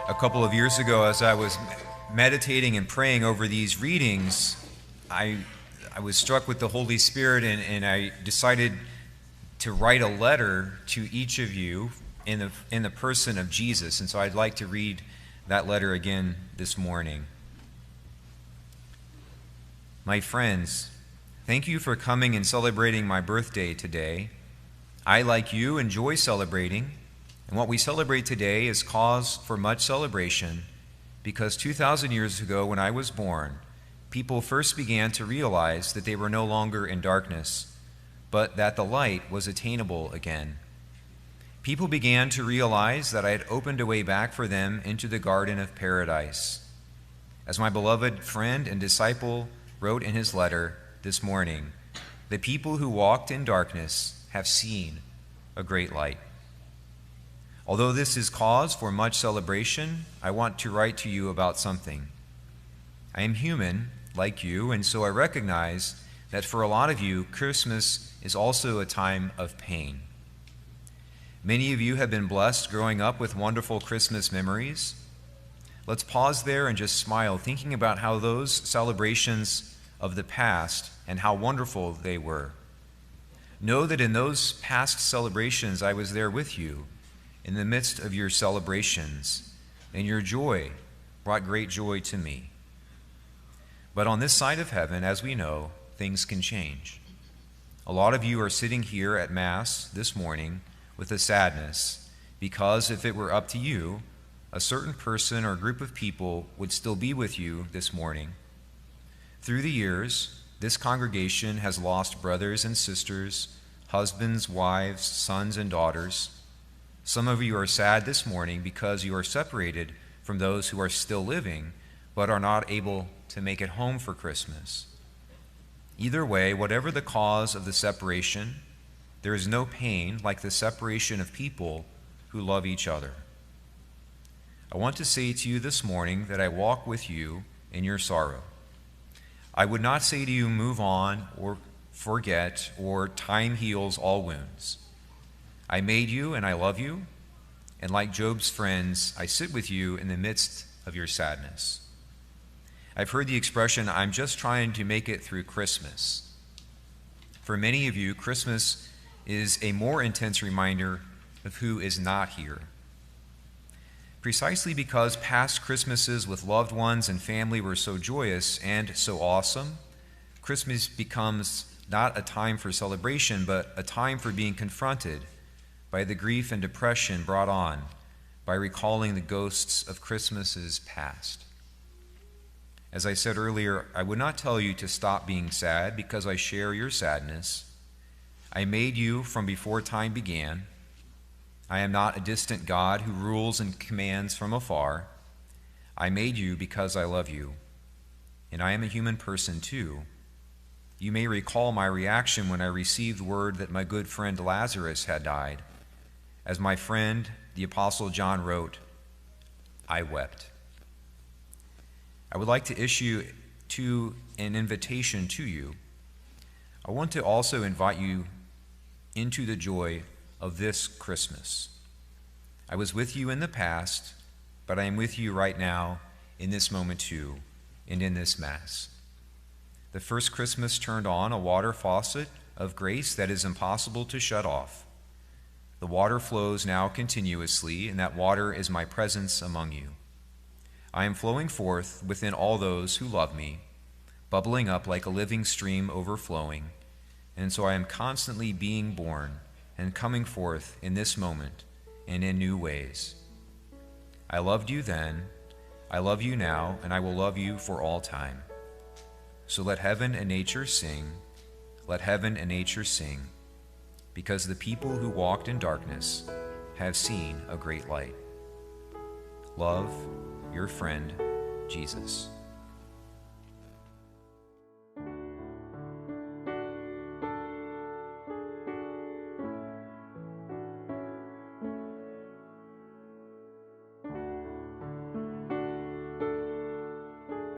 A couple of years ago, as I was meditating and praying over these readings, I was struck with the Holy Spirit, and I decided to write a letter to each of you in the person of Jesus. And so I'd like to read that letter again this morning. My friends, thank you for coming and celebrating my birthday today. I, like you, enjoy celebrating, and what we celebrate today is cause for much celebration because 2,000 years ago when I was born, people first began to realize that they were no longer in darkness, but that the light was attainable again. People began to realize that I had opened a way back for them into the garden of paradise. As my beloved friend and disciple wrote in his letter this morning, the people who walked in darkness have seen a great light. Although this is cause for much celebration, I want to write to you about something. I am human, like you, and so I recognize that for a lot of you, Christmas is also a time of pain. Many of you have been blessed growing up with wonderful Christmas memories. Let's pause there and just smile, thinking about how those celebrations of the past and how wonderful they were. Know that in those past celebrations, I was there with you in the midst of your celebrations, and your joy brought great joy to me. But on this side of heaven, as we know, things can change. A lot of you are sitting here at Mass this morning with a sadness because if it were up to you, a certain person or group of people would still be with you this morning. Through the years, this congregation has lost brothers and sisters, husbands, wives, sons, and daughters. Some of you are sad this morning because you are separated from those who are still living but are not able to make it home for Christmas. Either way, whatever the cause of the separation, there is no pain like the separation of people who love each other. I want to say to you this morning that I walk with you in your sorrow. I would not say to you, move on or forget or time heals all wounds. I made you and I love you, and like Job's friends, I sit with you in the midst of your sadness. I've heard the expression, I'm just trying to make it through Christmas. For many of you, Christmas is a more intense reminder of who is not here. Precisely because past Christmases with loved ones and family were so joyous and so awesome, Christmas becomes not a time for celebration, but a time for being confronted by the grief and depression brought on by recalling the ghosts of Christmases past. As I said earlier, I would not tell you to stop being sad because I share your sadness. I made you from before time began. I am not a distant God who rules and commands from afar. I made you because I love you, and I am a human person too. You may recall my reaction when I received word that my good friend Lazarus had died. As my friend, the Apostle John wrote, I wept. I would like to issue an invitation to you. I want to also invite you into the joy of this Christmas. I was with you in the past, but I am with you right now in this moment too, and in this Mass. The first Christmas turned on a water faucet of grace that is impossible to shut off. The water flows now continuously, and that water is my presence among you. I am flowing forth within all those who love me, bubbling up like a living stream overflowing, and so I am constantly being born and coming forth in this moment and in new ways. I loved you then, I love you now, and I will love you for all time. So let heaven and nature sing, let heaven and nature sing, because the people who walked in darkness have seen a great light. Love, your friend, Jesus.